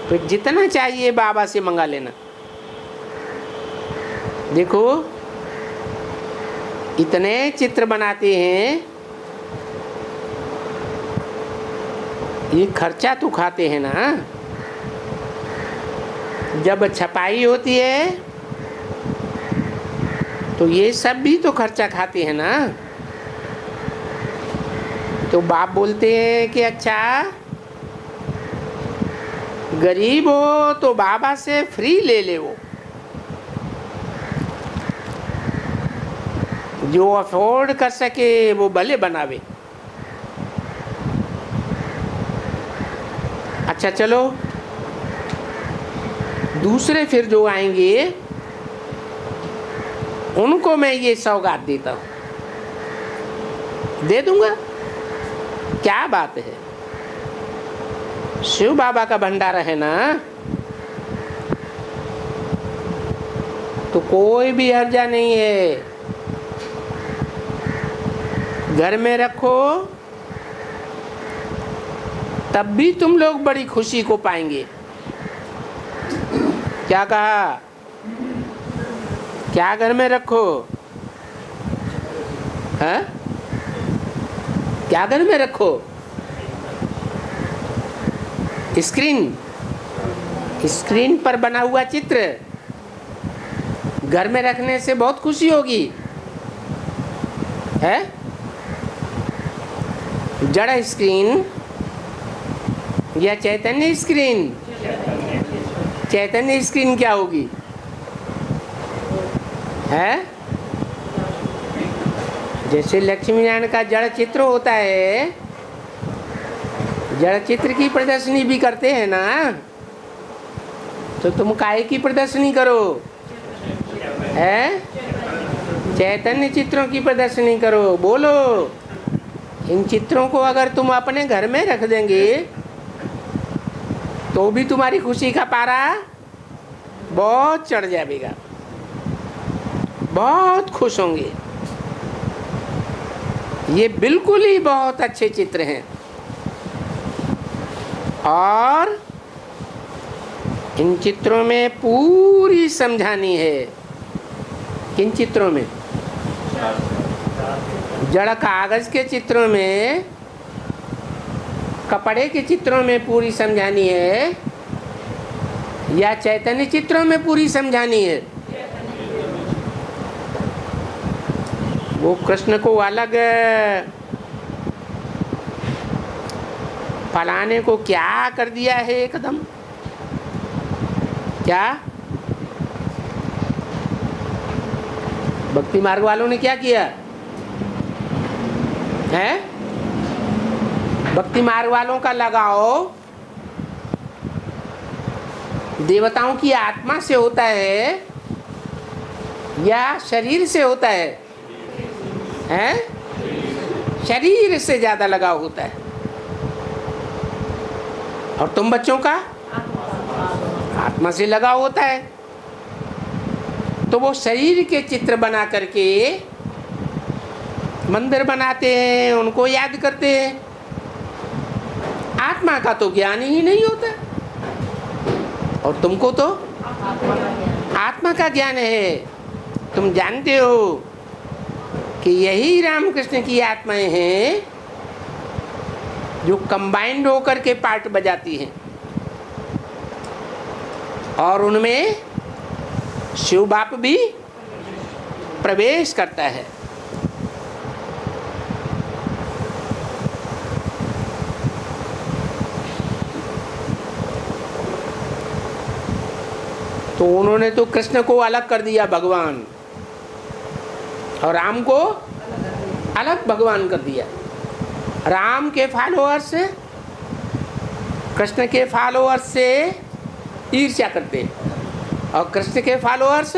फिर जितना चाहिए बाबा से मंगा लेना। देखो इतने चित्र बनाते हैं, ये खर्चा तो खाते हैं ना। जब छपाई होती है तो ये सब भी तो खर्चा खाते हैं ना। तो बाप बोलते हैं कि अच्छा गरीब हो तो बाबा से फ्री ले ले, वो जो अफोर्ड कर सके वो भले बनावे। अच्छा चलो, दूसरे फिर जो आएंगे उनको मैं ये सौगात देता हूं, दे दूंगा, क्या बात है। शिव बाबा का भंडारा है ना, तो कोई भी हर्जा नहीं है, घर में रखो तब भी तुम लोग बड़ी खुशी को पाएंगे। क्या कहा? क्या घर में रखो? हाँ, क्या घर में रखो? स्क्रीन, स्क्रीन पर बना हुआ चित्र घर में रखने से बहुत खुशी होगी, है? जड़ स्क्रीन या चैतन्य स्क्रीन? चैतन्य स्क्रीन क्या होगी, है? जैसे लक्ष्मी नारायण का जड़ चित्र होता है, जड़ चित्र की प्रदर्शनी भी करते हैं ना, तो तुम काहे की प्रदर्शनी करो, है? चैतन्य चित्रों की प्रदर्शनी करो। बोलो, इन चित्रों को अगर तुम अपने घर में रख देंगे तो भी तुम्हारी खुशी का पारा बहुत चढ़ जाएगा, बहुत खुश होंगे। ये बिल्कुल ही बहुत अच्छे चित्र हैं। और इन चित्रों में पूरी समझानी है। किन चित्रों में? जड़ कागज के चित्रों में, कपड़े के चित्रों में पूरी समझानी है या चैतन्य चित्रों में पूरी समझानी है? वो कृष्ण को अलग फलाने को क्या कर दिया है एकदम, क्या भक्ति मार्ग वालों ने क्या किया है? भक्ति मार्ग वालों का लगाओ देवताओं की आत्मा से होता है या शरीर से होता है? हैं? शरीर से ज्यादा लगाव होता है। और तुम बच्चों का आत्मा से लगाव होता है। तो वो शरीर के चित्र बना करके मंदिर बनाते हैं, उनको याद करते हैं। आत्मा का तो ज्ञान ही नहीं होता, और तुमको तो आत्मा का ज्ञान है। तुम जानते हो कि यही रामकृष्ण की आत्माएं हैं जो कंबाइंड होकर के पार्ट बजाती हैं, और उनमें शिव बाप भी प्रवेश करता है। तो उन्होंने तो कृष्ण को अलग कर दिया भगवान, और राम को अलग भगवान कर दिया। राम के फॉलोअर्स कृष्ण के फॉलोअर्स से ईर्ष्या करते, और कृष्ण के फॉलोअर्स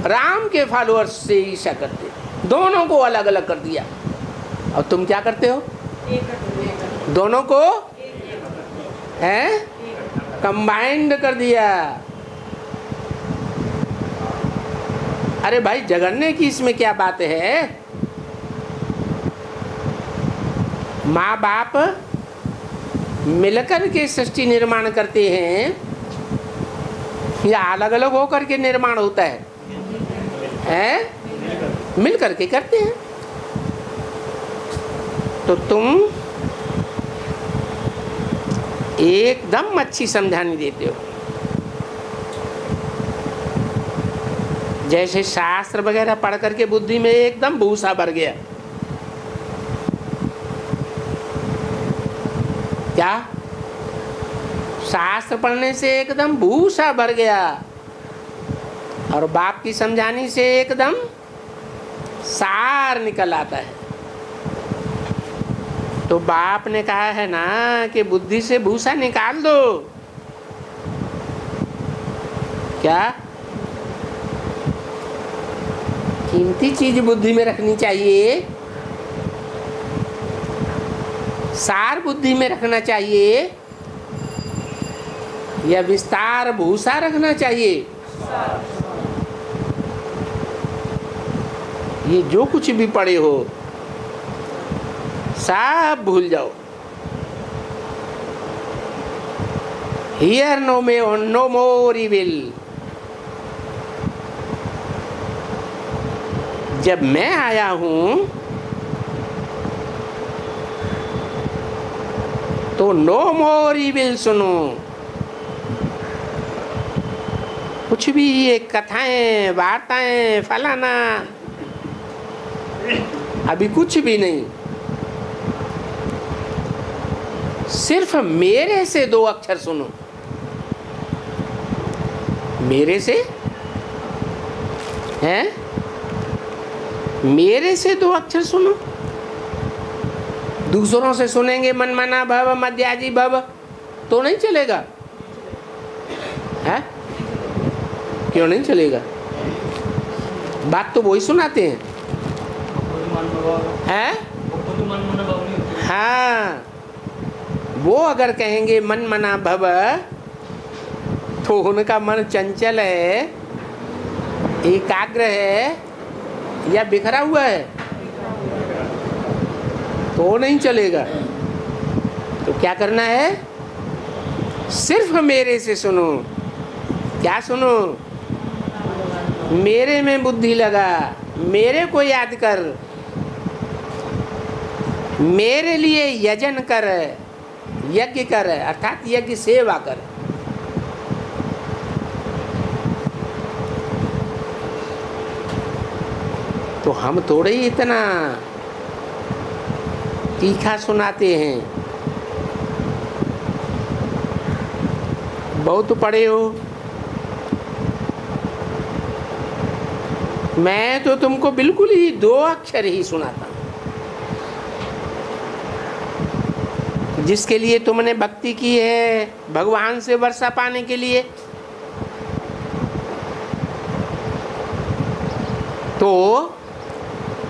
राम के फॉलोअर्स से ईर्ष्या करते। दोनों को अलग अलग कर दिया। और तुम क्या करते हो? दोनों को हैं कंबाइंड कर दिया। अरे भाई, जगन्ने की इसमें क्या बात है? माँ बाप मिलकर के सृष्टि निर्माण करते हैं या अलग अलग होकर के निर्माण होता है? मिल करके करते हैं। तो तुम एकदम अच्छी समझानी देते हो। जैसे शास्त्र वगैरह पढ़ करके बुद्धि में एकदम भूसा भर गया। क्या शास्त्र पढ़ने से एकदम भूसा भर गया और बाप की समझानी से एकदम सार निकल आता है। तो बाप ने कहा है ना कि बुद्धि से भूसा निकाल दो। क्या कीमती चीज बुद्धि में रखनी चाहिए, सार बुद्धि में रखना चाहिए या विस्तार भूसा रखना चाहिए? ये जो कुछ भी पढ़े हो सब भूल जाओ। Here no more evil. जब मैं आया हूं तो नो मोर इविल सुनो। कुछ भी ये कथाएं वार्ताएं फलाना अभी कुछ भी नहीं। सिर्फ मेरे से 2 अक्षर सुनो। मेरे से हैं, मेरे से 2 अक्षर सुनो। दूसरों से सुनेंगे मनमना भव मध्याजी भव तो नहीं चलेगा है? क्यों नहीं चलेगा? बात तो वही सुनाते हैं हाँ, वो अगर कहेंगे मन मना भव तो उनका मन चंचल है, एकाग्र है या बिखरा हुआ है तो नहीं चलेगा। तो क्या करना है? सिर्फ मेरे से सुनो। क्या सुनो? मेरे में बुद्धि लगा, मेरे को याद कर, मेरे लिए यजन कर, यज्ञ कर, अर्थात यज्ञ सेवा कर। तो हम थोड़े ही इतना तीखा सुनाते हैं। बहुत पढ़े हो। मैं तो तुमको बिल्कुल ही 2 अक्षर ही सुनाता हूं। जिसके लिए तुमने भक्ति की है भगवान से वर्षा पाने के लिए, तो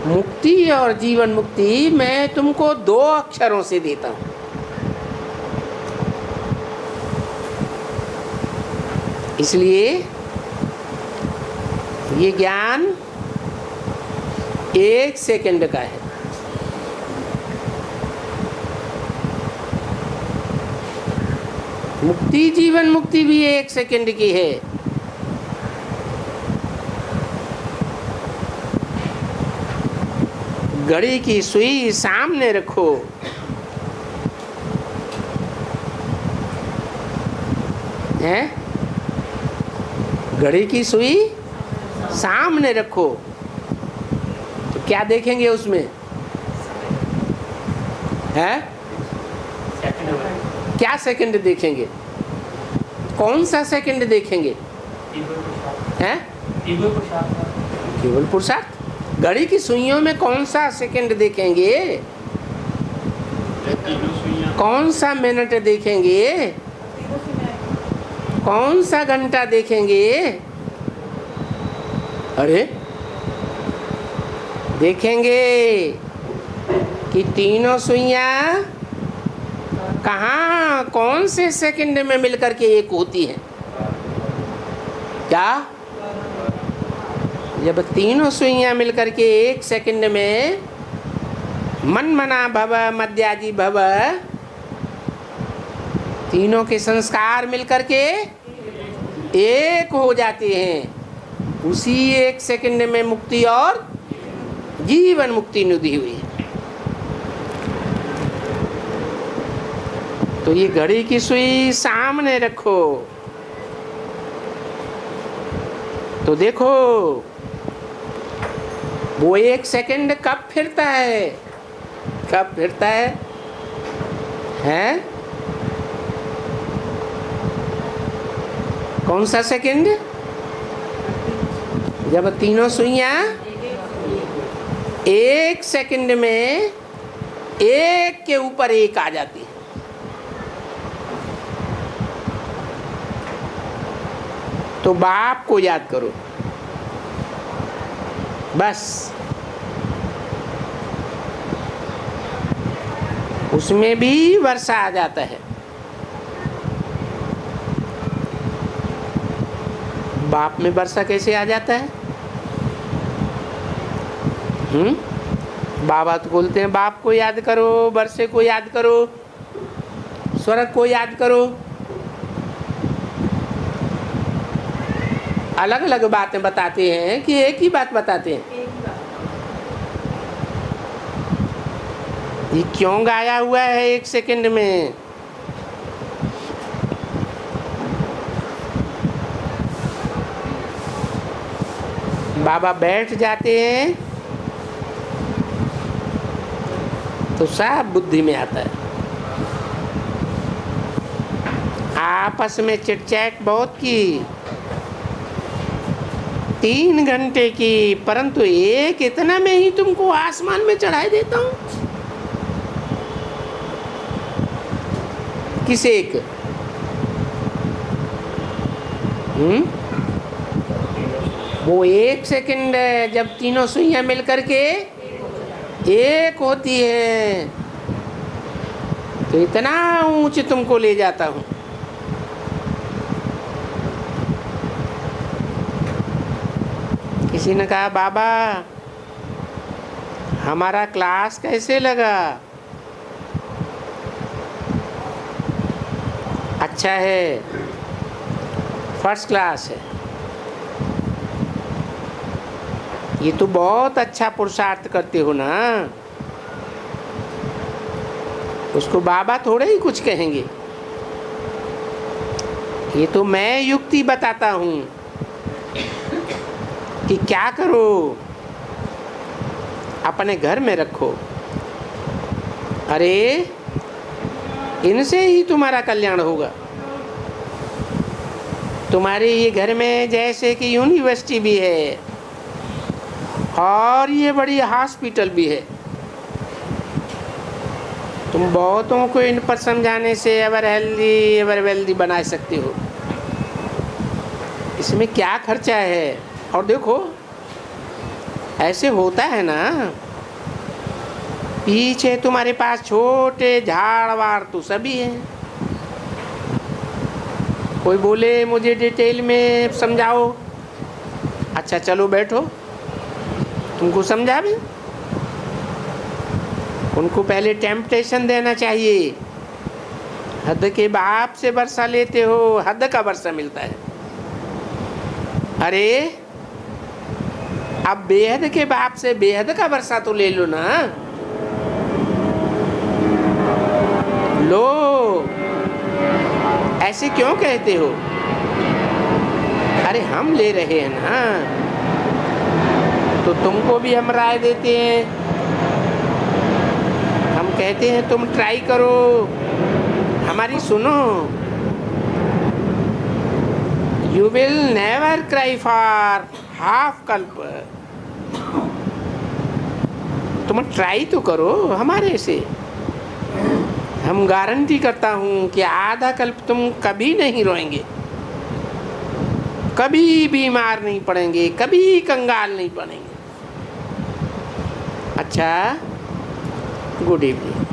मुक्ति और जीवन मुक्ति मैं तुमको 2 अक्षरों से देता हूं। इसलिए ये ज्ञान 1 सेकंड का है। मुक्ति जीवन मुक्ति भी 1 सेकंड की है। घड़ी की सुई सामने रखो, हैं? घड़ी की सुई सामने रखो तो क्या देखेंगे उसमें? है क्या सेकंड देखेंगे? कौन सा सेकंड देखेंगे? हैं? केवल पुरुषार्थ। घड़ी की सुइयों में कौन सा सेकंड देखेंगे? कौन सा मिनट देखेंगे? कौन सा घंटा देखेंगे? अरे देखेंगे कि तीनों सुइयां कहाँ कौन से सेकंड में मिलकर के एक होती है। क्या? जब तीनों सुइयां मिलकर के 1 सेकंड में मन मना भव मध्याजी भव, तीनों के संस्कार मिलकर के एक हो जाते हैं। उसी 1 सेकंड में मुक्ति और जीवन मुक्ति निधि हुई है। तो ये घड़ी की सुई सामने रखो तो देखो वो 1 सेकंड कब फिरता है? कब फिरता है? हैं? कौन सा सेकंड? जब तीनों सुइयां एक सेकंड में एक के ऊपर एक आ जाती है। तो बाप को याद करो बस, उसमें भी वर्षा आ जाता है। बाप में वर्षा कैसे आ जाता है? बाबा तो बोलते हैं बाप को याद करो, वर्षे को याद करो, स्वर्ग को याद करो। अलग अलग बातें बताते हैं कि एक ही बात बताते हैं? ये क्यों गाया हुआ है एक सेकंड में? बाबा बैठ जाते हैं तो सब बुद्धि में आता है। आपस में चिटचैट बहुत की, 3 घंटे की, परंतु एक इतना में ही तुमको आसमान में चढ़ाई देता हूं। किस एक? वो एक सेकंड है जब तीनों सुइयां मिलकर के एक होती है, तो इतना ऊंचे तुमको ले जाता हूं। किसी ने कहा बाबा हमारा क्लास कैसे लगा? अच्छा है, फर्स्ट क्लास है। ये तो बहुत अच्छा पुरुषार्थ करते हो ना। उसको बाबा थोड़े ही कुछ कहेंगे, ये तो मैं युक्ति बताता हूं कि क्या करो, अपने घर में रखो। अरे इनसे ही तुम्हारा कल्याण होगा। तुम्हारे ये घर में जैसे कि यूनिवर्सिटी भी है और ये बड़ी हॉस्पिटल भी है। तुम बहुतों को इन पर समझाने से एवर हेल्दी एवर वेल्दी बना सकते हो। इसमें क्या खर्चा है? और देखो ऐसे होता है ना, पीछे तुम्हारे पास छोटे झाड़ वाड़ तो सभी हैं। कोई बोले मुझे डिटेल में समझाओ, अच्छा चलो बैठो, तुमको समझा भी। उनको पहले टेम्पटेशन देना चाहिए। हद के बाप से वर्षा लेते हो, हद का वर्षा मिलता है। अरे अब बेहद के बाप से बेहद का वर्षा तो ले लो ना। लो, ऐसे क्यों कहते हो? अरे हम ले रहे हैं ना, तो तुमको भी हम राय देते हैं। हम कहते हैं तुम ट्राई करो, हमारी सुनो। You will never cry for half कल्प। तुम ट्राई तो करो हमारे से। हम गारंटी करता हूं कि आधा कल्प तुम कभी नहीं रोएंगे, कभी बीमार नहीं पड़ेंगे, कभी कंगाल नहीं पड़ेंगे। अच्छा, गुड इवनिंग।